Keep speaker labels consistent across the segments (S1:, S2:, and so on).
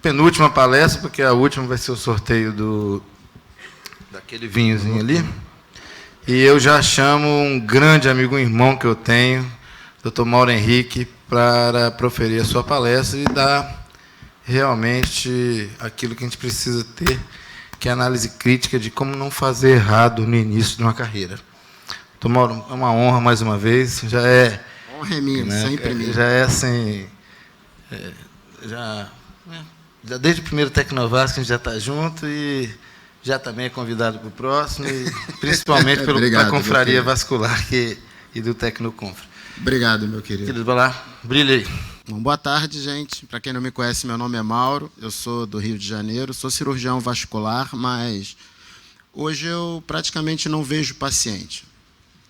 S1: penúltima palestra, porque a última vai ser o sorteio daquele vinhozinho ali. E eu já chamo um grande amigo, um irmão que eu tenho, Dr. Mauro Henrique, para proferir a sua palestra e dar realmente aquilo que a gente precisa ter, que é a análise crítica de como não fazer errado no início de uma carreira. Dr. Mauro, é uma honra mais uma vez, já é...
S2: Honra é minha, né, sempre minha.
S1: Já é assim... Já desde o primeiro Tecnovasco a gente já está junto e já também é convidado para o próximo, e principalmente pela confraria vascular e do Tecnoconfra.
S2: Obrigado, meu querido.
S1: Querido, vai lá, brilha aí.
S2: Bom, boa tarde, gente. Para quem não me conhece, meu nome é Mauro, eu sou do Rio de Janeiro, sou cirurgião vascular, mas hoje eu praticamente não vejo paciente.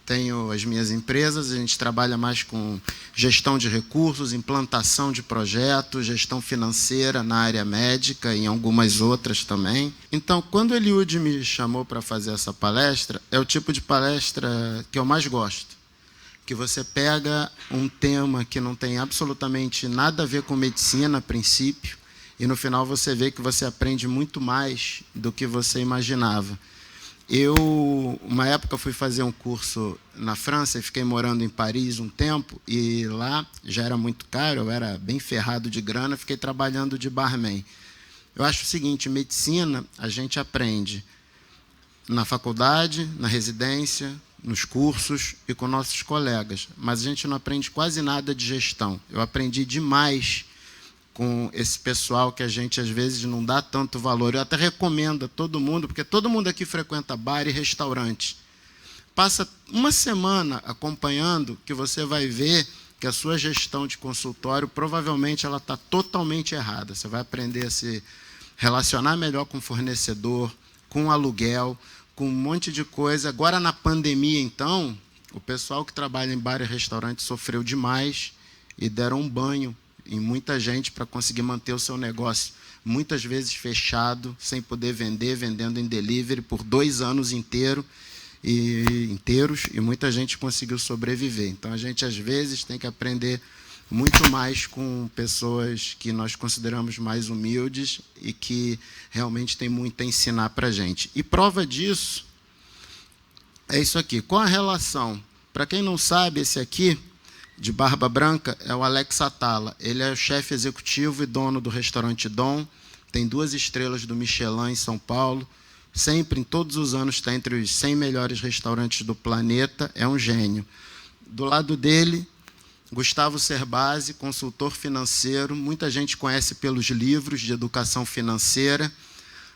S2: Tenho as minhas empresas, a gente trabalha mais com gestão de recursos, implantação de projetos, gestão financeira na área médica e em algumas outras também. Então, quando o Eliud me chamou para fazer essa palestra, é o tipo de palestra que eu mais gosto. Que você pega um tema que não tem absolutamente nada a ver com medicina, a princípio, e no final você vê que você aprende muito mais do que você imaginava. Eu, uma época, fui fazer um curso na França e fiquei morando em Paris um tempo, e lá já era muito caro, eu era bem ferrado de grana, fiquei trabalhando de barman. Eu acho o seguinte, medicina a gente aprende na faculdade, na residência, nos cursos e com nossos colegas, mas a gente não aprende quase nada de gestão. Eu aprendi demais com esse pessoal que a gente, às vezes, não dá tanto valor. Eu até recomendo a todo mundo, porque todo mundo aqui frequenta bar e restaurante. Passa uma semana acompanhando, que você vai ver que a sua gestão de consultório, provavelmente, ela está totalmente errada. Você vai aprender a se relacionar melhor com o fornecedor, com o aluguel, com um monte de coisa. Agora, na pandemia, então, o pessoal que trabalha em bar e restaurante sofreu demais e deram um banho em muita gente para conseguir manter o seu negócio, muitas vezes fechado, sem poder vender, vendendo em delivery por 2 anos inteiros, e muita gente conseguiu sobreviver. Então, a gente, às vezes, tem que aprender muito mais com pessoas que nós consideramos mais humildes e que realmente têm muito a ensinar para a gente. E prova disso é isso aqui. Qual a relação? Para quem não sabe, esse aqui, de barba branca, é o Alex Atala. Ele é o chefe executivo e dono do restaurante Dom, tem 2 estrelas do Michelin em São Paulo, sempre, em todos os anos, está entre os 100 melhores restaurantes do planeta, é um gênio. Do lado dele, Gustavo Cerbasi, consultor financeiro, muita gente conhece pelos livros de educação financeira.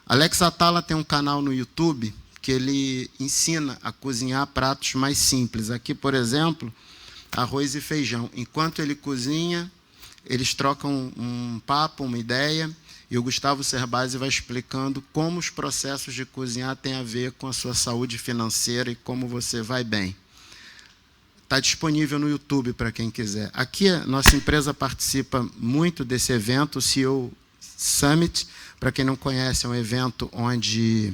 S2: Alex Atala tem um canal no YouTube que ele ensina a cozinhar pratos mais simples. Aqui, por exemplo, arroz e feijão. Enquanto ele cozinha, eles trocam um papo, uma ideia, e o Gustavo Cerbasi vai explicando como os processos de cozinhar têm a ver com a sua saúde financeira e como você vai bem. Está disponível no YouTube para quem quiser. Aqui, a nossa empresa participa muito desse evento, o CEO Summit. Para quem não conhece, é um evento onde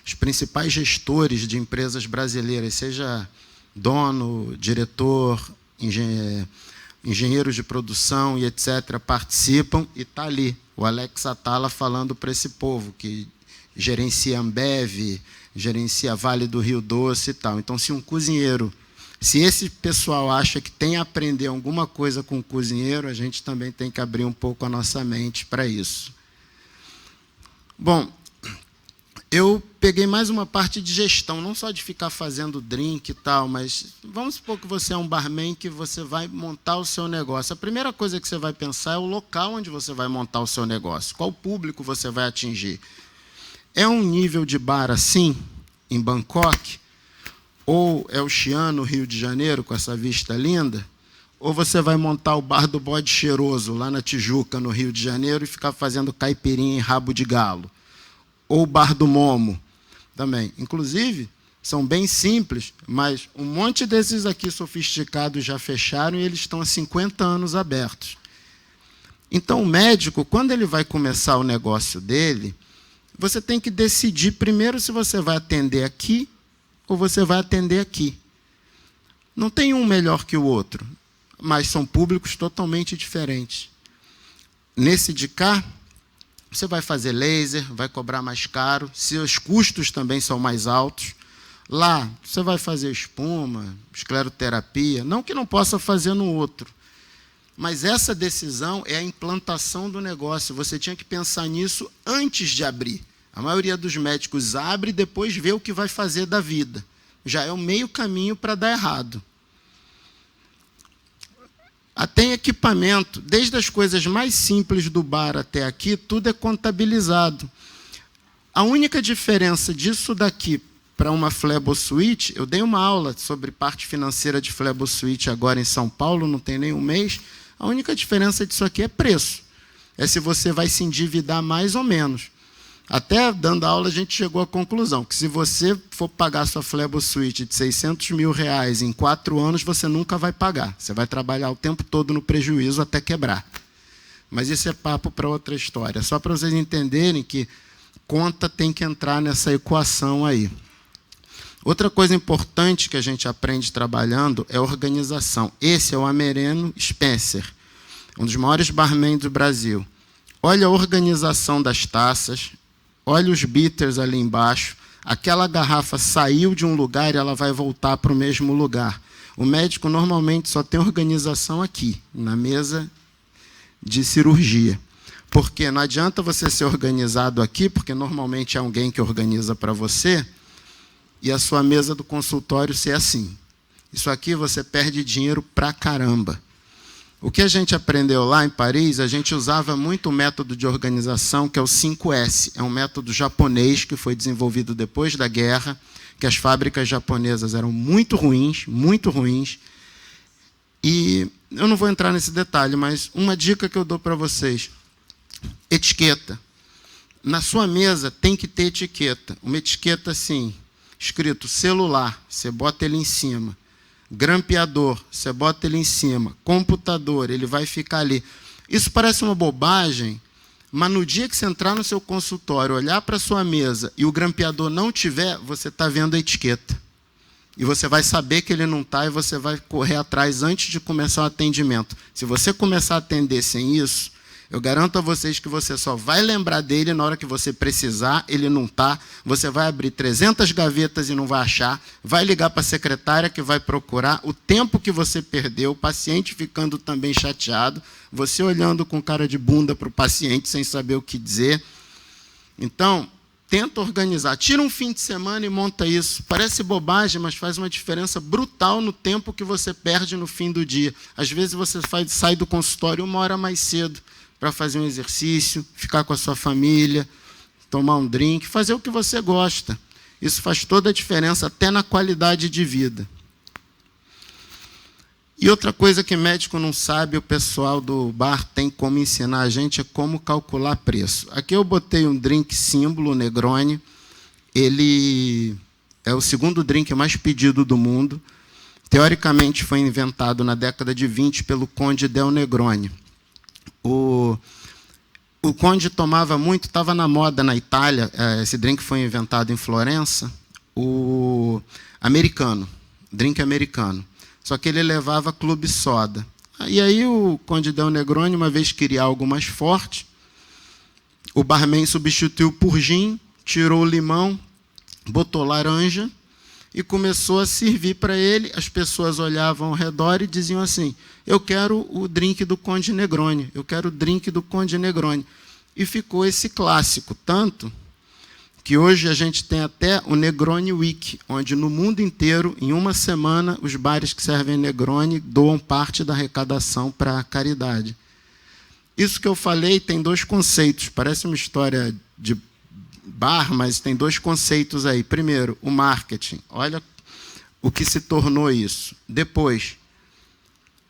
S2: os principais gestores de empresas brasileiras, seja dono, diretor, engenheiros de produção e etc., participam, e está ali o Alex Atala falando para esse povo que gerencia Ambev, gerencia Vale do Rio Doce e tal. Então, se esse pessoal acha que tem a aprender alguma coisa com o cozinheiro, a gente também tem que abrir um pouco a nossa mente para isso. Bom, eu peguei mais uma parte de gestão, não só de ficar fazendo drink e tal, mas vamos supor que você é um barman que você vai montar o seu negócio. A primeira coisa que você vai pensar é o local onde você vai montar o seu negócio, qual público você vai atingir. É um nível de bar assim, em Bangkok, ou é o Xi'an, no Rio de Janeiro, com essa vista linda, ou você vai montar o bar do Bode Cheiroso, lá na Tijuca, no Rio de Janeiro, e ficar fazendo caipirinha em rabo de galo. Ou o bar do Momo, também. Inclusive, são bem simples, mas um monte desses aqui sofisticados já fecharam e eles estão há 50 anos abertos. Então, o médico, quando ele vai começar o negócio dele, você tem que decidir primeiro se você vai atender aqui ou você vai atender aqui. Não tem um melhor que o outro, mas são públicos totalmente diferentes. Nesse de cá, você vai fazer laser, vai cobrar mais caro, seus custos também são mais altos. Lá, você vai fazer espuma, escleroterapia, não que não possa fazer no outro. Mas essa decisão é a implantação do negócio. Você tinha que pensar nisso antes de abrir. A maioria dos médicos abre e depois vê o que vai fazer da vida. Já é o meio caminho para dar errado. Tem equipamento, desde as coisas mais simples do bar até aqui, tudo é contabilizado. A única diferença disso daqui para uma Flebosuite, eu dei uma aula sobre parte financeira de Flebosuite agora em São Paulo, não tem nem um mês. A única diferença disso aqui é preço. É se você vai se endividar mais ou menos. Até dando aula a gente chegou à conclusão que se você for pagar sua Flebosuite de R$600 mil em 4 anos, você nunca vai pagar. Você vai trabalhar o tempo todo no prejuízo até quebrar. Mas isso é papo para outra história. Só para vocês entenderem que conta tem que entrar nessa equação aí. Outra coisa importante que a gente aprende trabalhando é organização. Esse é o Amerino Spencer, um dos maiores barman do Brasil. Olha a organização das taças, olha os bitters ali embaixo. Aquela garrafa saiu de um lugar e ela vai voltar para o mesmo lugar. O médico normalmente só tem organização aqui, na mesa de cirurgia. Porque não adianta você ser organizado aqui, porque normalmente é alguém que organiza para você, e a sua mesa do consultório ser assim. Isso aqui você perde dinheiro pra caramba. O que a gente aprendeu lá em Paris, a gente usava muito o método de organização, que é o 5S. É um método japonês que foi desenvolvido depois da guerra, que as fábricas japonesas eram muito ruins, muito ruins. E eu não vou entrar nesse detalhe, mas uma dica que eu dou para vocês. Etiqueta. Na sua mesa tem que ter etiqueta. Uma etiqueta assim, escrito celular, você bota ele em cima. Grampeador, você bota ele em cima. Computador, ele vai ficar ali. Isso parece uma bobagem, mas no dia que você entrar no seu consultório, olhar para a sua mesa e o grampeador não tiver, você está vendo a etiqueta. E você vai saber que ele não está e você vai correr atrás antes de começar o atendimento. Se você começar a atender sem isso, eu garanto a vocês que você só vai lembrar dele na hora que você precisar, ele não está, você vai abrir 300 gavetas e não vai achar, vai ligar para a secretária que vai procurar, o tempo que você perdeu, o paciente ficando também chateado, você olhando com cara de bunda para o paciente sem saber o que dizer. Então, tenta organizar, tira um fim de semana e monta isso. Parece bobagem, mas faz uma diferença brutal no tempo que você perde no fim do dia. Às vezes você sai do consultório 1 hora mais cedo, para fazer um exercício, ficar com a sua família, tomar um drink, fazer o que você gosta. Isso faz toda a diferença, até na qualidade de vida. E outra coisa que médico não sabe, o pessoal do bar tem como ensinar a gente, é como calcular preço. Aqui eu botei um drink símbolo, o Negroni. Ele é o segundo drink mais pedido do mundo. Teoricamente foi inventado na década de 20 pelo Conde del Negroni. O Conde tomava muito, estava na moda na Itália, esse drink foi inventado em Florença, o americano, drink americano. Só que ele levava clube soda. E aí o Conde del Negroni, uma vez queria algo mais forte, o barman substituiu por gin, tirou o limão, botou laranja e começou a servir para ele. As pessoas olhavam ao redor e diziam assim: eu quero o drink do Conde Negroni, eu quero o drink do Conde Negroni. E ficou esse clássico, tanto que hoje a gente tem até o Negroni Week, onde no mundo inteiro, em uma semana, os bares que servem Negroni doam parte da arrecadação para a caridade. Isso que eu falei tem 2 conceitos, parece uma história de bar, mas tem 2 conceitos aí. Primeiro, o marketing. Olha o que se tornou isso. Depois,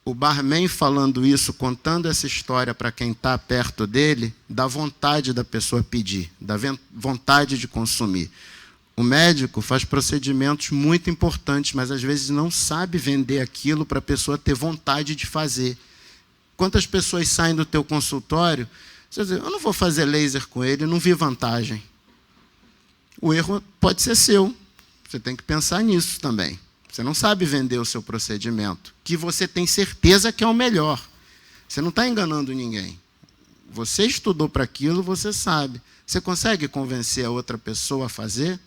S2: o barman falando isso, contando essa história para quem está perto dele, dá vontade da pessoa pedir, dá vontade de consumir. O médico faz procedimentos muito importantes, mas às vezes não sabe vender aquilo para a pessoa ter vontade de fazer. Quantas pessoas saem do teu consultório, você diz, eu não vou fazer laser com ele, não vi vantagem. O erro pode ser seu. Você tem que pensar nisso também. Você não sabe vender o seu procedimento, que você tem certeza que é o melhor. Você não está enganando ninguém. Você estudou para aquilo, você sabe. Você consegue convencer a outra pessoa a fazer?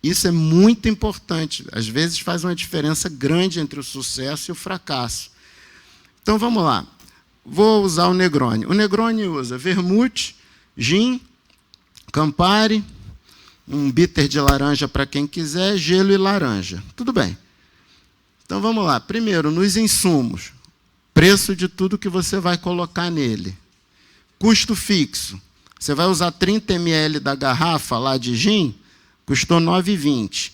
S2: Isso é muito importante. Às vezes faz uma diferença grande entre o sucesso e o fracasso. Então, vamos lá. Vou usar o Negroni. O Negroni usa vermute, gin, Campari, um bitter de laranja para quem quiser, gelo e laranja. Tudo bem. Então, vamos lá. Primeiro, nos insumos. Preço de tudo que você vai colocar nele. Custo fixo. Você vai usar 30 ml da garrafa lá de gin, custou R$ 9,20.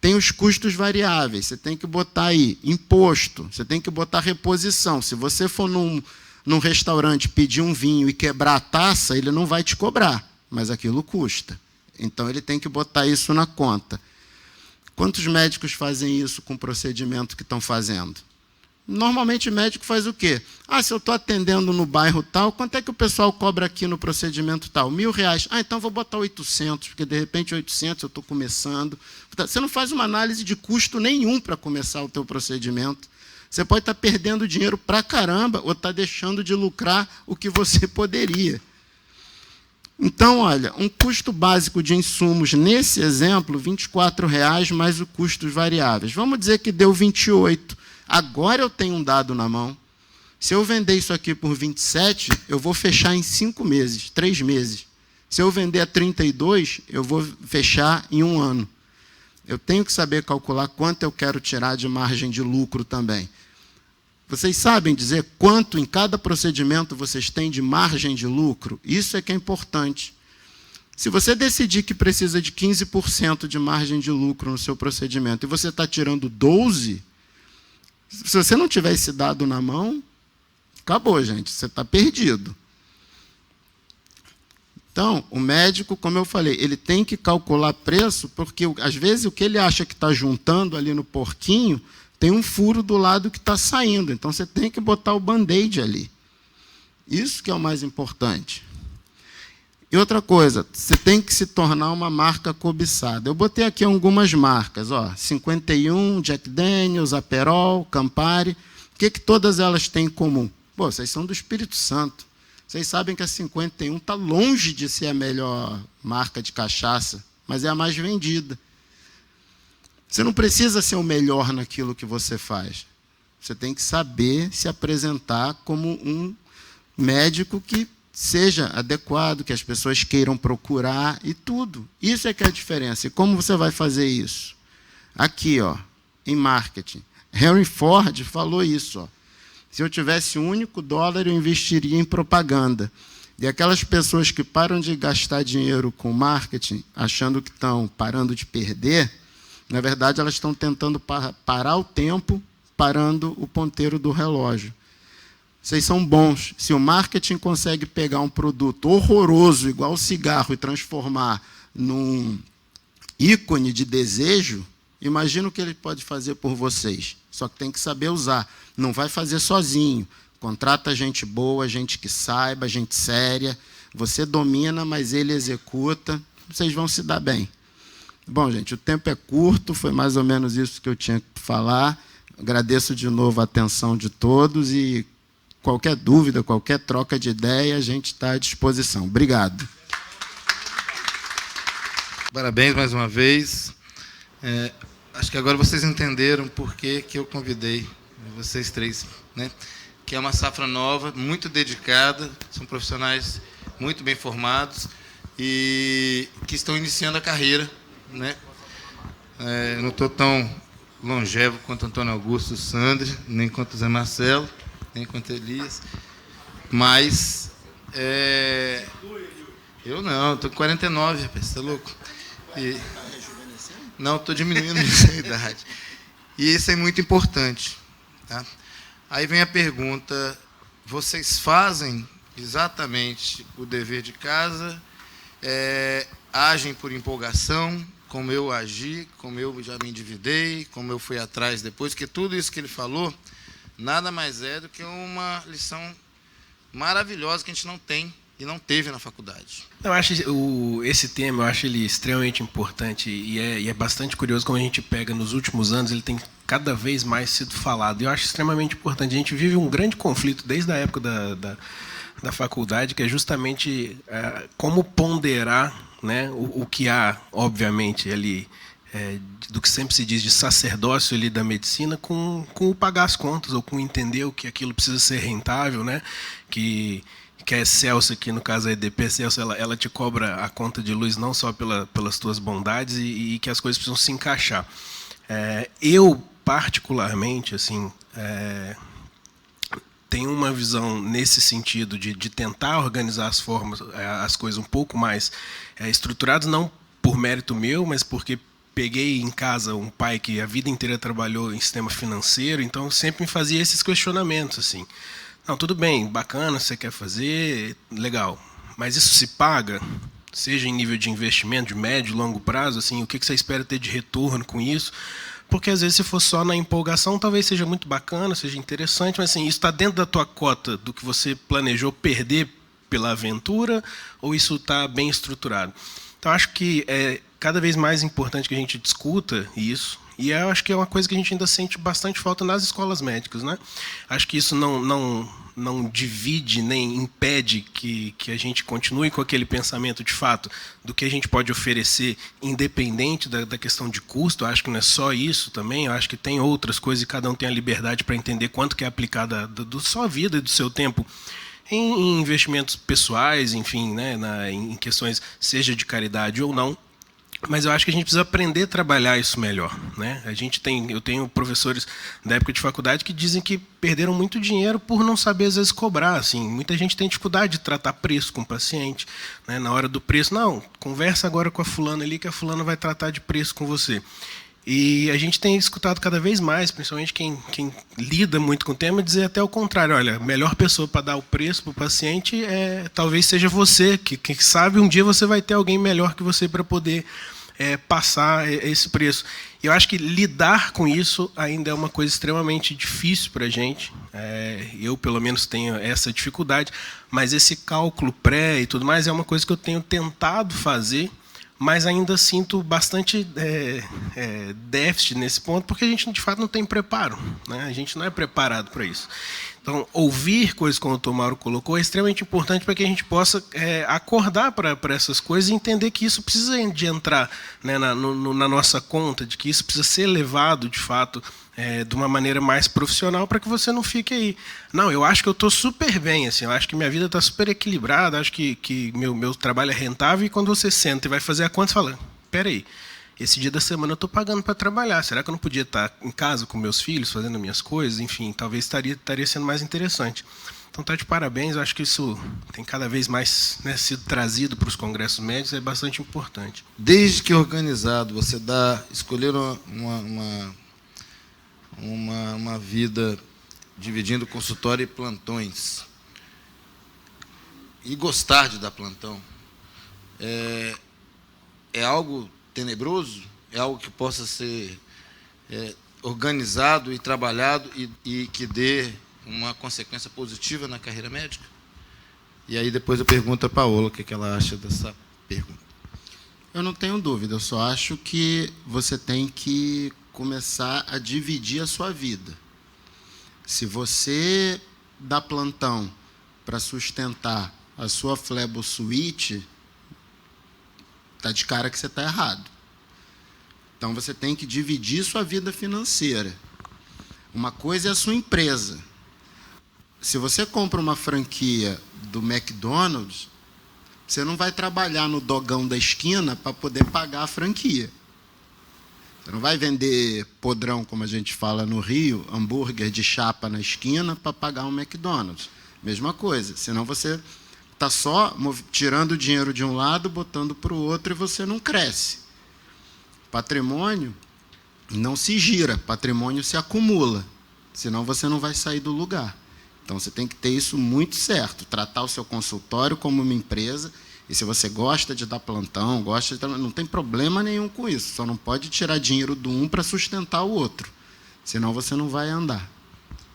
S2: Tem os custos variáveis, você tem que botar aí imposto, você tem que botar reposição. Se você for num restaurante pedir um vinho e quebrar a taça, ele não vai te cobrar, mas aquilo custa. Então, ele tem que botar isso na conta. Quantos médicos fazem isso com o procedimento que estão fazendo? Normalmente, o médico faz o quê? Se eu estou atendendo no bairro tal, quanto é que o pessoal cobra aqui no procedimento tal? R$1.000. Então vou botar 800, porque de repente 800 eu estou começando. Você não faz uma análise de custo nenhum para começar o teu procedimento. Você pode estar perdendo dinheiro para caramba ou estar deixando de lucrar o que você poderia. Então, olha, um custo básico de insumos, nesse exemplo, R$ 24,00 mais os custos variáveis. Vamos dizer que deu 28. Agora eu tenho um dado na mão. Se eu vender isso aqui por 27, eu vou fechar em 5 meses, 3 meses. Se eu vender a 32, eu vou fechar em 1 ano. Eu tenho que saber calcular quanto eu quero tirar de margem de lucro também. Vocês sabem dizer quanto em cada procedimento vocês têm de margem de lucro? Isso é que é importante. Se você decidir que precisa de 15% de margem de lucro no seu procedimento e você está tirando 12%, se você não tiver esse dado na mão, acabou, gente, você está perdido. Então, o médico, como eu falei, ele tem que calcular preço, porque às vezes o que ele acha que está juntando ali no porquinho, tem um furo do lado que está saindo. Então, você tem que botar o band-aid ali. Isso que é o mais importante. E outra coisa, você tem que se tornar uma marca cobiçada. Eu botei aqui algumas marcas, 51, Jack Daniels, Aperol, Campari. O que todas elas têm em comum? Vocês são do Espírito Santo. Vocês sabem que a 51 está longe de ser a melhor marca de cachaça, mas é a mais vendida. Você não precisa ser o melhor naquilo que você faz. Você tem que saber se apresentar como um médico que seja adequado, que as pessoas queiram procurar e tudo. Isso é que é a diferença. E como você vai fazer isso? Aqui, em marketing. Henry Ford falou isso. Se eu tivesse $1 único, eu investiria em propaganda. E aquelas pessoas que param de gastar dinheiro com marketing, achando que estão parando de perder, na verdade, elas estão tentando parar o tempo, parando o ponteiro do relógio. Vocês são bons. Se o marketing consegue pegar um produto horroroso, igual o cigarro, e transformar num ícone de desejo, imagina o que ele pode fazer por vocês. Só que tem que saber usar. Não vai fazer sozinho. Contrata gente boa, gente que saiba, gente séria. Você domina, mas ele executa. Vocês vão se dar bem. Bom, gente, o tempo é curto. Foi mais ou menos isso que eu tinha que falar. Agradeço de novo a atenção de todos e qualquer dúvida, qualquer troca de ideia, a gente está à disposição. Obrigado.
S1: Parabéns mais uma vez. Acho que agora vocês entenderam por que eu convidei vocês três, né? Que é uma safra nova, muito dedicada, são profissionais muito bem formados e que estão iniciando a carreira, né? Eu não estou tão longevo quanto Antônio Augusto Sandri, nem quanto Zé Marcelo, nem quanto Elias, mas eu não, estou com 49, rapaz, você é louco? Não, estou diminuindo a idade. E isso é muito importante. Tá? Aí vem a pergunta, vocês fazem exatamente o dever de casa, agem por empolgação, como eu agi, como eu já me endividei, como eu fui atrás depois, que tudo isso que ele falou, nada mais é do que uma lição maravilhosa que a gente não tem e não teve na faculdade.
S3: Eu acho esse tema, eu acho ele extremamente importante e é bastante curioso como a gente pega nos últimos anos, ele tem cada vez mais sido falado. E eu acho extremamente importante. A gente vive um grande conflito desde a época da faculdade, que é justamente como ponderar, né, o que há, obviamente, ali, do que sempre se diz de sacerdócio ali da medicina, com o pagar as contas, ou com entender o que aquilo precisa ser rentável, né, que a Excelsior, aqui no caso a EDP Excelsior, ela te cobra a conta de luz não só pelas tuas bondades, e que as coisas precisam se encaixar. Eu, particularmente, assim, tenho uma visão nesse sentido de tentar organizar as coisas um pouco mais estruturadas, não por mérito meu, mas porque peguei em casa um pai que a vida inteira trabalhou em sistema financeiro, então sempre me fazia esses questionamentos, assim. Não, tudo bem, bacana, você quer fazer, legal, mas isso se paga? Seja em nível de investimento, de médio e longo prazo, assim, o que você espera ter de retorno com isso? Porque, às vezes, se for só na empolgação, talvez seja muito bacana, seja interessante, mas assim, isso está dentro da tua cota do que você planejou perder pela aventura, ou isso está bem estruturado? Então, acho que é cada vez mais importante que a gente discuta isso, e eu acho que é uma coisa que a gente ainda sente bastante falta nas escolas médicas, né? Acho que isso não divide nem impede que a gente continue com aquele pensamento, de fato, do que a gente pode oferecer, independente da questão de custo. Eu acho que não é só isso também, eu acho que tem outras coisas e cada um tem a liberdade para entender quanto que é aplicada da sua vida e do seu tempo em investimentos pessoais, enfim, né, em questões, seja de caridade ou não. Mas eu acho que a gente precisa aprender a trabalhar isso melhor, né? Eu tenho professores da época de faculdade que dizem que perderam muito dinheiro por não saber, às vezes, cobrar. Assim, muita gente tem dificuldade de tratar preço com o paciente, né? Na hora do preço, não, conversa agora com a fulana ali, que a fulana vai tratar de preço com você. E a gente tem escutado cada vez mais, principalmente quem lida muito com o tema, dizer até o contrário. Olha, a melhor pessoa para dar o preço para o paciente talvez seja você, que sabe um dia você vai ter alguém melhor que você para poder passar esse preço. Eu acho que lidar com isso ainda é uma coisa extremamente difícil para a gente. Eu, pelo menos, tenho essa dificuldade, mas esse cálculo pré e tudo mais é uma coisa que eu tenho tentado fazer, mas ainda sinto bastante déficit nesse ponto, porque a gente, de fato, não tem preparo, né? A gente não é preparado para isso. Então, ouvir coisas como o Dr. Mauro colocou é extremamente importante para que a gente possa acordar para essas coisas e entender que isso precisa de entrar, né, na nossa conta, de que isso precisa ser levado, de fato, de uma maneira mais profissional, para que você não fique aí. Não, eu acho que eu estou super bem, assim, eu acho que minha vida está super equilibrada, acho que meu trabalho é rentável, e quando você senta e vai fazer a conta, você fala, espera aí, esse dia da semana eu estou pagando para trabalhar, será que eu não podia estar em casa com meus filhos, fazendo minhas coisas? Enfim, talvez estaria sendo mais interessante. Então, tá de parabéns, eu acho que isso tem cada vez mais, né, sido trazido para os congressos médicos, é bastante importante.
S1: Desde que organizado, você escolher uma vida dividindo consultório e plantões, e gostar de dar plantão, é algo tenebroso? É algo que possa ser organizado e trabalhado e que dê uma consequência positiva na carreira médica? E aí depois eu pergunto a Paola o que ela acha dessa pergunta.
S2: Eu não tenho dúvida, eu só acho que você tem que começar a dividir a sua vida. Se você dá plantão para sustentar a sua flebosuíte, está de cara que você está errado. Então, você tem que dividir sua vida financeira. Uma coisa é a sua empresa. Se você compra uma franquia do McDonald's, você não vai trabalhar no dogão da esquina para poder pagar a franquia. Você não vai vender podrão, como a gente fala no Rio, hambúrguer de chapa na esquina para pagar um McDonald's. Mesma coisa. Senão você está só tirando o dinheiro de um lado, botando para o outro, e você não cresce. Patrimônio não se gira, patrimônio se acumula. Senão você não vai sair do lugar. Então, você tem que ter isso muito certo. Tratar o seu consultório como uma empresa. E se você gosta de dar plantão, não tem problema nenhum com isso. Só não pode tirar dinheiro do um para sustentar o outro. Senão você não vai andar.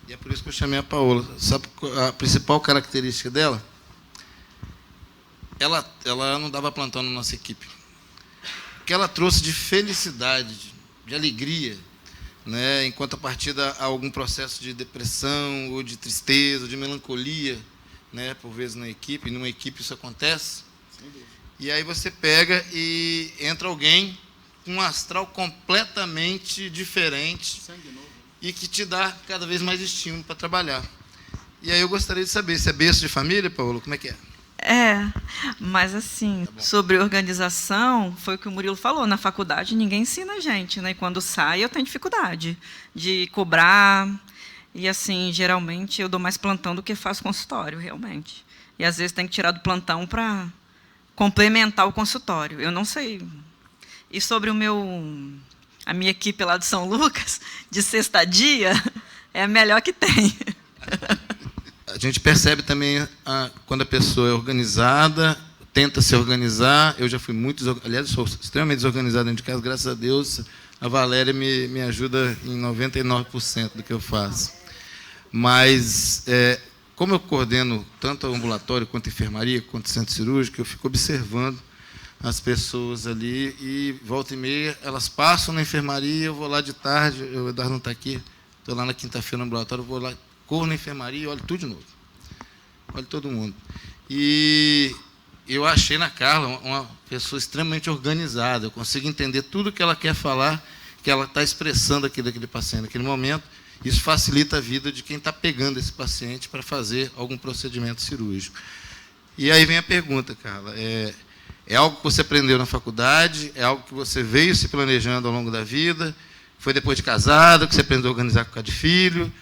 S1: E é por isso que eu chamei a Paola. Sabe a principal característica dela? Ela não dava plantão na nossa equipe. O que ela trouxe de felicidade, de alegria, né, em contrapartida a algum processo de depressão, ou de tristeza, ou de melancolia, né, por vezes na equipe, numa equipe isso acontece, e aí você pega e entra alguém com um astral completamente diferente e que te dá cada vez mais estímulo para trabalhar. E aí eu gostaria de saber, se é berço de família, Paulo, como é que é?
S4: Mas assim, sobre organização, foi o que o Murilo falou, na faculdade ninguém ensina a gente, né? E quando sai eu tenho dificuldade de cobrar, e assim, geralmente eu dou mais plantão do que faço consultório, realmente. E às vezes tem que tirar do plantão para complementar o consultório, eu não sei. E sobre a minha equipe lá de São Lucas, de sexta-dia, é a melhor que tem.
S1: A gente percebe também quando a pessoa é organizada, tenta se organizar. Eu já fui aliás, sou extremamente desorganizado dentro de casa, graças a Deus. A Valéria me ajuda em 99% do que eu faço. Mas, como eu coordeno tanto o ambulatório, quanto a enfermaria, quanto o centro cirúrgico, eu fico observando as pessoas ali e, volta e meia, elas passam na enfermaria, eu vou lá de tarde, o Eduardo não está aqui, estou lá na quinta-feira no ambulatório, eu vou lá, corro na enfermaria e olho tudo de novo. Olho todo mundo. E eu achei na Carla uma pessoa extremamente organizada. Eu consigo entender tudo que ela quer falar, que ela está expressando aqui daquele paciente naquele momento. Isso facilita a vida de quem está pegando esse paciente para fazer algum procedimento cirúrgico. E aí vem a pergunta, Carla. É algo que você aprendeu na faculdade? É algo que você veio se planejando ao longo da vida? Foi depois de casado que você aprendeu a organizar com cada filho?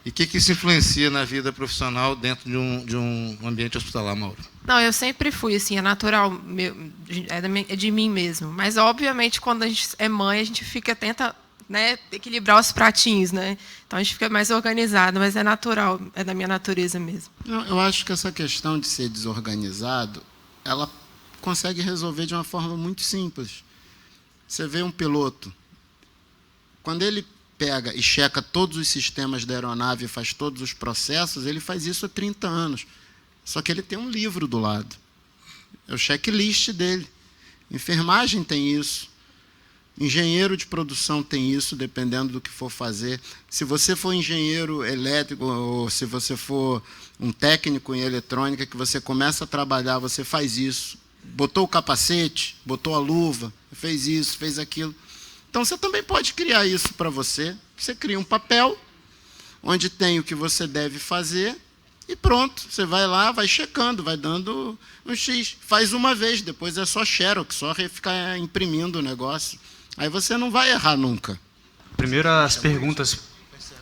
S1: E o que isso influencia na vida profissional dentro de um ambiente hospitalar, Mauro?
S5: Não, eu sempre fui, assim, é natural, é de mim mesmo. Mas, obviamente, quando a gente é mãe, a gente tenta, né, equilibrar os pratinhos, né? Então, a gente fica mais organizado, mas é natural, é da minha natureza mesmo.
S2: Eu acho que essa questão de ser desorganizado, ela consegue resolver de uma forma muito simples. Você vê um piloto, quando ele pega e checa todos os sistemas da aeronave e faz todos os processos, ele faz isso há 30 anos. Só que ele tem um livro do lado. É o checklist dele. Enfermagem tem isso. Engenheiro de produção tem isso, dependendo do que for fazer. Se você for engenheiro elétrico ou se você for um técnico em eletrônica, que você começa a trabalhar, você faz isso. Botou o capacete, botou a luva, fez isso, fez aquilo. Então, você também pode criar isso para você. Você cria um papel, onde tem o que você deve fazer, e pronto. Você vai lá, vai checando, vai dando um X. Faz uma vez, depois é só xerox, só ficar imprimindo o negócio. Aí você não vai errar nunca.
S6: Primeiro, as perguntas,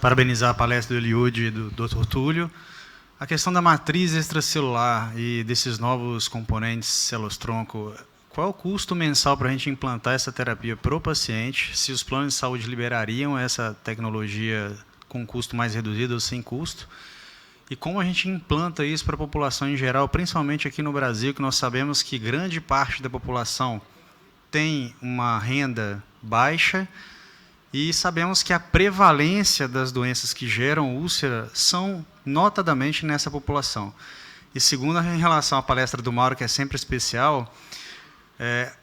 S6: parabenizar a palestra do Eliud e do Dr. Túlio. A questão da matriz extracelular e desses novos componentes células-tronco, qual é o custo mensal para a gente implantar essa terapia para o paciente? Se os planos de saúde liberariam essa tecnologia com custo mais reduzido ou sem custo? E como a gente implanta isso para a população em geral, principalmente aqui no Brasil, que nós sabemos que grande parte da população tem uma renda baixa e sabemos que a prevalência das doenças que geram úlcera são notadamente nessa população. E segundo, em relação à palestra do Mauro, que é sempre especial,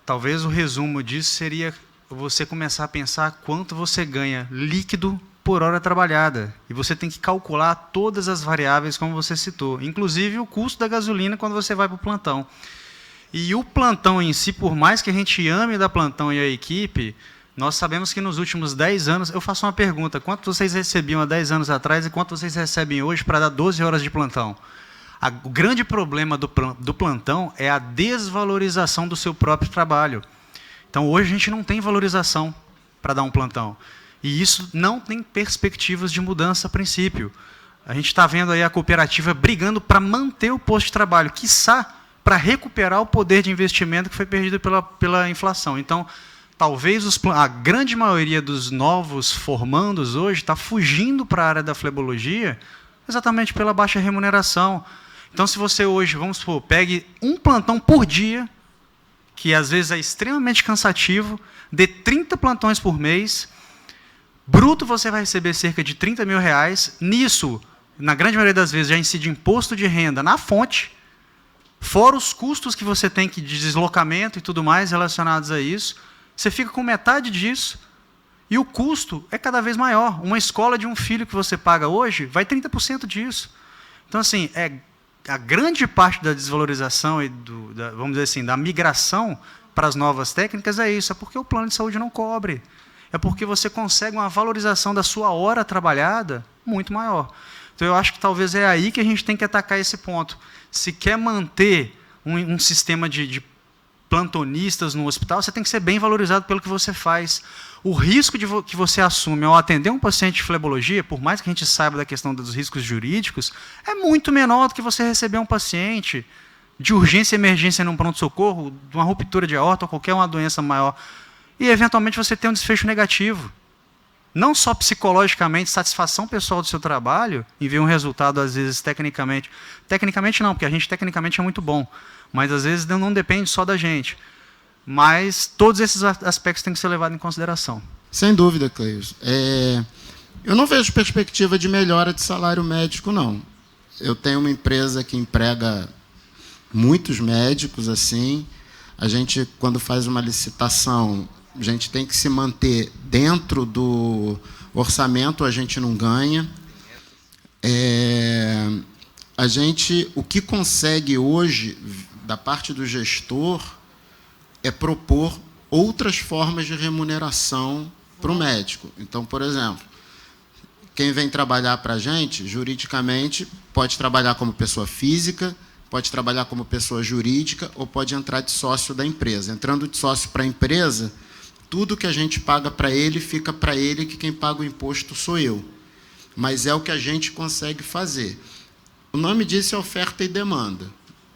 S6: talvez o resumo disso seria você começar a pensar quanto você ganha líquido por hora trabalhada. E você tem que calcular todas as variáveis, como você citou, inclusive o custo da gasolina quando você vai para o plantão. E o plantão em si, por mais que a gente ame da plantão e a equipe, nós sabemos que nos últimos 10 anos, eu faço uma pergunta, quanto vocês recebiam há 10 anos atrás e quanto vocês recebem hoje para dar 12 horas de plantão? O grande problema do plantão é a desvalorização do seu próprio trabalho. Então, hoje a gente não tem valorização para dar um plantão. E isso não tem perspectivas de mudança a princípio. A gente está vendo aí a cooperativa brigando para manter o posto de trabalho, quiçá para recuperar o poder de investimento que foi perdido pela inflação. Então, talvez a grande maioria dos novos formandos hoje está fugindo para a área da flebologia exatamente pela baixa remuneração. Então, se você hoje, vamos supor, pegue um plantão por dia, que às vezes é extremamente cansativo, dê 30 plantões por mês, bruto você vai receber cerca de R$30 mil. Nisso, na grande maioria das vezes, já incide imposto de renda na fonte, fora os custos que você tem de deslocamento e tudo mais relacionados a isso, você fica com metade disso, e o custo é cada vez maior. Uma escola de um filho que você paga hoje vai 30% disso. Então, assim, a grande parte da desvalorização e, vamos dizer assim, da migração para as novas técnicas é isso, é porque o plano de saúde não cobre. É porque você consegue uma valorização da sua hora trabalhada muito maior. Então, eu acho que talvez é aí que a gente tem que atacar esse ponto. Se quer manter um sistema de plantonistas no hospital, você tem que ser bem valorizado pelo que você faz. O risco que você assume ao atender um paciente de flebologia, por mais que a gente saiba da questão dos riscos jurídicos, é muito menor do que você receber um paciente de urgência e emergência num pronto-socorro, de uma ruptura de aorta ou qualquer uma doença maior. E, eventualmente, você tem um desfecho negativo. Não só psicologicamente, satisfação pessoal do seu trabalho, em ver um resultado, às vezes, tecnicamente. Tecnicamente não, porque a gente tecnicamente é muito bom. Mas, às vezes, não depende só da gente. Mas todos esses aspectos têm que ser levados em consideração.
S2: Sem dúvida, Cleus. Eu não vejo perspectiva de melhora de salário médico, não. Eu tenho uma empresa que emprega muitos médicos, assim. A gente, quando faz uma licitação, a gente tem que se manter dentro do orçamento, a gente não ganha. O que consegue hoje, da parte do gestor, é propor outras formas de remuneração para o médico. Então, por exemplo, quem vem trabalhar para a gente, juridicamente, pode trabalhar como pessoa física, pode trabalhar como pessoa jurídica ou pode entrar de sócio da empresa. Entrando de sócio para a empresa, tudo que a gente paga para ele fica para ele, que quem paga o imposto sou eu. Mas é o que a gente consegue fazer. O nome disso é oferta e demanda.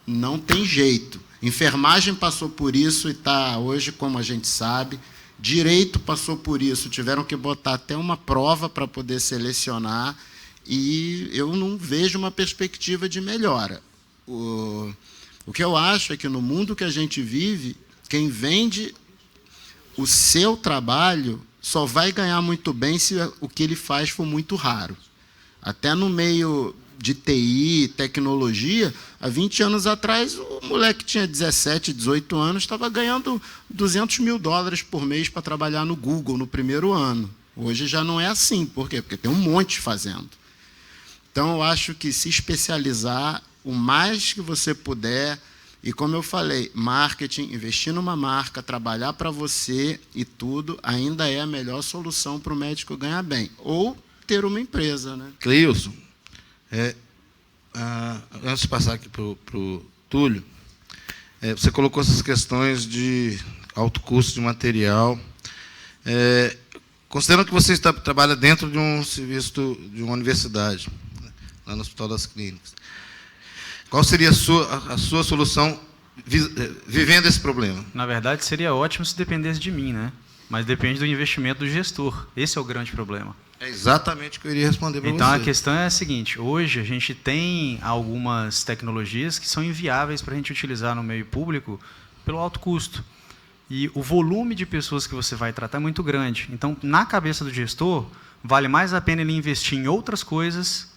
S2: Não tem jeito. Enfermagem passou por isso e está hoje, como a gente sabe. Direito passou por isso. Tiveram que botar até uma prova para poder selecionar. E eu não vejo uma perspectiva de melhora. O que eu acho é que no mundo que a gente vive, quem vende o seu trabalho só vai ganhar muito bem se o que ele faz for muito raro. Até no meio de TI, tecnologia, há 20 anos atrás, o moleque que tinha 17, 18 anos estava ganhando $200 mil por mês para trabalhar no Google no primeiro ano. Hoje já não é assim. Por quê? Porque tem um monte fazendo. Então, eu acho que se especializar o mais que você puder, e como eu falei, marketing, investir numa marca, trabalhar para você e tudo, ainda é a melhor solução para o médico ganhar bem. Ou ter uma empresa, né?
S1: Cleilson, antes de passar aqui para o Túlio, você colocou essas questões de alto custo de material. Considerando que você trabalha dentro de um serviço de uma universidade, lá no Hospital das Clínicas, qual seria a sua solução vivendo esse problema?
S6: Na verdade, seria ótimo se dependesse de mim, né? Mas depende do investimento do gestor. Esse é o grande problema.
S1: É exatamente o que eu iria responder para você.
S6: Então, a questão é a seguinte. Hoje, a gente tem algumas tecnologias que são inviáveis para a gente utilizar no meio público pelo alto custo. E o volume de pessoas que você vai tratar é muito grande. Então, na cabeça do gestor, vale mais a pena ele investir em outras coisas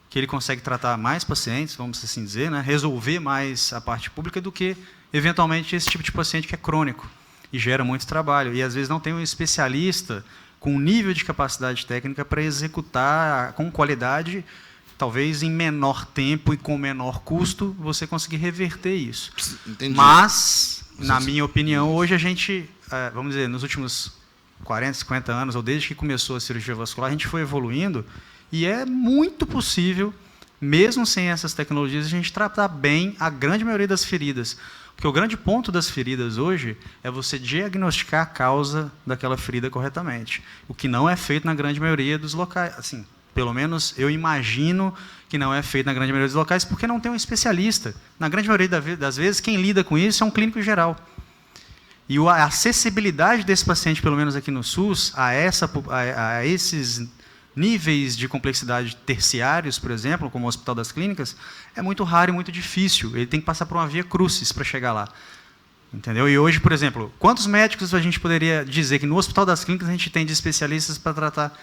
S6: que ele consegue tratar mais pacientes, vamos assim dizer, né? Resolver mais a parte pública do que, eventualmente, esse tipo de paciente que é crônico e gera muito trabalho. E, às vezes, não tem um especialista com nível de capacidade técnica para executar com qualidade, talvez em menor tempo e com menor custo, você conseguir reverter isso.
S1: Entendi.
S6: Mas, na minha opinião, hoje a gente, vamos dizer, nos últimos 40, 50 anos, ou desde que começou a cirurgia vascular, a gente foi evoluindo e é muito possível, mesmo sem essas tecnologias, a gente tratar bem a grande maioria das feridas. Porque o grande ponto das feridas hoje é você diagnosticar a causa daquela ferida corretamente. O que não é feito na grande maioria dos locais. Assim, pelo menos eu imagino que não é feito na grande maioria dos locais, porque não tem um especialista. Na grande maioria das vezes, quem lida com isso é um clínico geral. E a acessibilidade desse paciente, pelo menos aqui no SUS, a esses níveis de complexidade terciários, por exemplo, como o Hospital das Clínicas, é muito raro e muito difícil. Ele tem que passar por uma via crucis para chegar lá. Entendeu? E hoje, por exemplo, quantos médicos a gente poderia dizer que no Hospital das Clínicas a gente tem de especialistas para tratar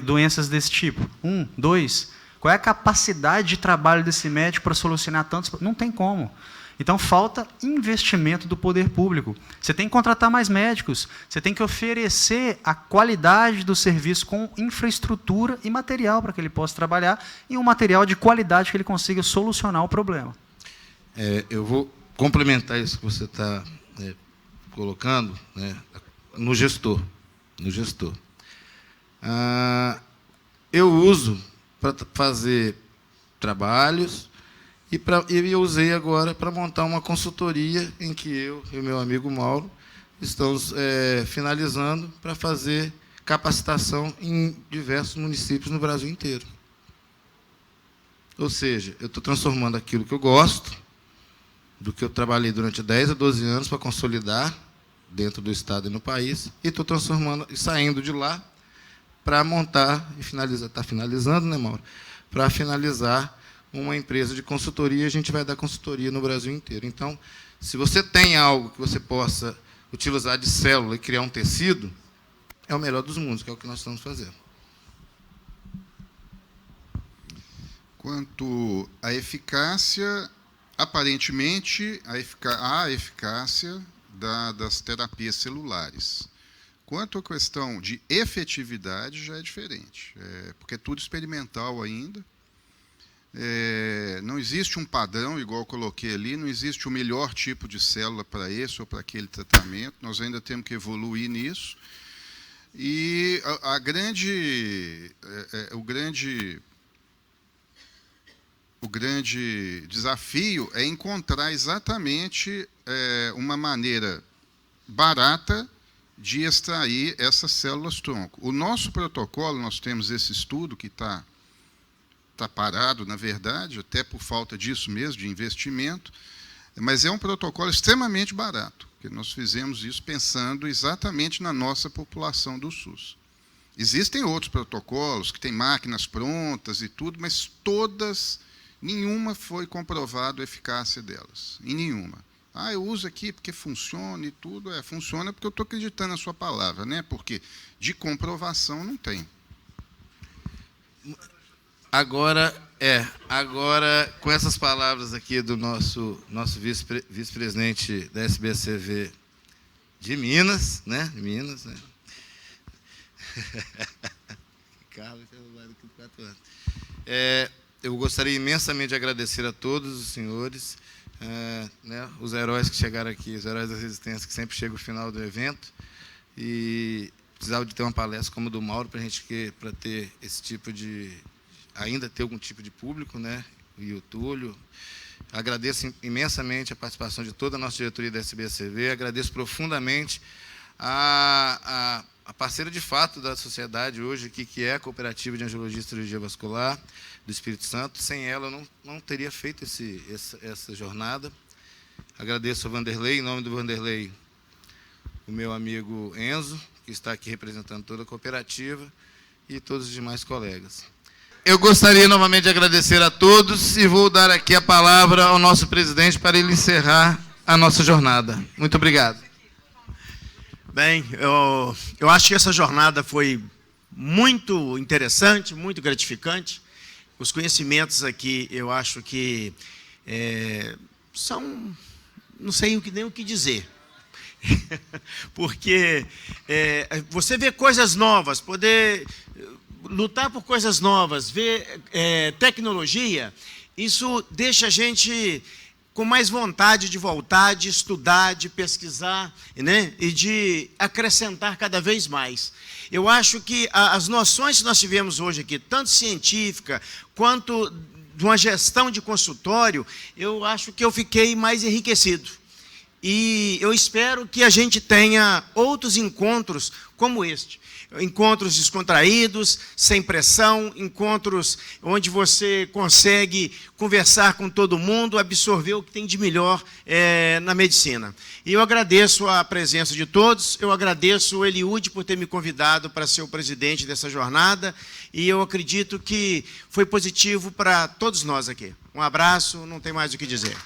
S6: doenças desse tipo? 1, 2. Qual é a capacidade de trabalho desse médico para solucionar tantos? Não tem como. Então, falta investimento do poder público. Você tem que contratar mais médicos, você tem que oferecer a qualidade do serviço com infraestrutura e material para que ele possa trabalhar, e um material de qualidade que ele consiga solucionar o problema.
S1: Eu vou complementar isso que você está colocando, né, no gestor. Eu uso para fazer trabalhos e eu usei agora para montar uma consultoria em que eu e o meu amigo Mauro estamos finalizando para fazer capacitação em diversos municípios no Brasil inteiro. Ou seja, eu estou transformando aquilo que eu gosto, do que eu trabalhei durante 10 a 12 anos para consolidar dentro do Estado e no país, e estou transformando e saindo de lá para montar e finalizar, está finalizando, né, Mauro? Para finalizar uma empresa de consultoria, a gente vai dar consultoria no Brasil inteiro. Então, se você tem algo que você possa utilizar de célula e criar um tecido, é o melhor dos mundos, que é o que nós estamos fazendo.
S7: Quanto à eficácia, aparentemente, há eficácia das terapias celulares. Quanto à questão de efetividade, já é diferente, porque é tudo experimental ainda. Não existe um padrão, igual eu coloquei ali, não existe o melhor tipo de célula para esse ou para aquele tratamento, nós ainda temos que evoluir nisso. E o grande desafio é encontrar exatamente uma maneira barata de extrair essas células-tronco. O nosso protocolo, nós temos esse estudo que está parado, na verdade, até por falta disso mesmo, de investimento, mas é um protocolo extremamente barato, porque nós fizemos isso pensando exatamente na nossa população do SUS. Existem outros protocolos que têm máquinas prontas e tudo, mas nenhuma foi comprovado a eficácia delas, em nenhuma. Eu uso aqui porque funciona e tudo. Funciona porque eu estou acreditando na sua palavra, né? Porque de comprovação não tem.
S1: Agora, com essas palavras aqui do nosso vice-presidente da SBCV de Minas, né? De Minas, né? Carlos, eu gostaria imensamente de agradecer a todos os senhores, né, os heróis que chegaram aqui, os heróis da resistência, que sempre chegam no final do evento, e precisava de ter uma palestra como a do Mauro para ter esse tipo de, ainda ter algum tipo de público, né, e o Túlio. Agradeço imensamente a participação de toda a nossa diretoria da SBCV, agradeço profundamente a parceira de fato da sociedade hoje aqui, que é a Cooperativa de Angiologia e Cirurgia Vascular do Espírito Santo. Sem ela, eu não teria feito essa jornada. Agradeço ao Vanderlei, em nome do Vanderlei, o meu amigo Enzo, que está aqui representando toda a cooperativa, e todos os demais colegas. Eu gostaria novamente de agradecer a todos e vou dar aqui a palavra ao nosso presidente para ele encerrar a nossa jornada. Muito obrigado.
S8: Bem, eu acho que essa jornada foi muito interessante, muito gratificante. Os conhecimentos aqui, eu acho que são, não sei nem o que dizer. Porque você vê coisas novas, poder lutar por coisas novas, ver tecnologia, isso deixa a gente com mais vontade de voltar, de estudar, de pesquisar, né? E de acrescentar cada vez mais. Eu acho que as noções que nós tivemos hoje aqui, tanto científica quanto de uma gestão de consultório, eu acho que eu fiquei mais enriquecido. E eu espero que a gente tenha outros encontros como este. Encontros descontraídos, sem pressão, encontros onde você consegue conversar com todo mundo, absorver o que tem de melhor na medicina. E eu agradeço a presença de todos, eu agradeço o Eliud por ter me convidado para ser o presidente dessa jornada, e eu acredito que foi positivo para todos nós aqui. Um abraço, não tem mais o que dizer.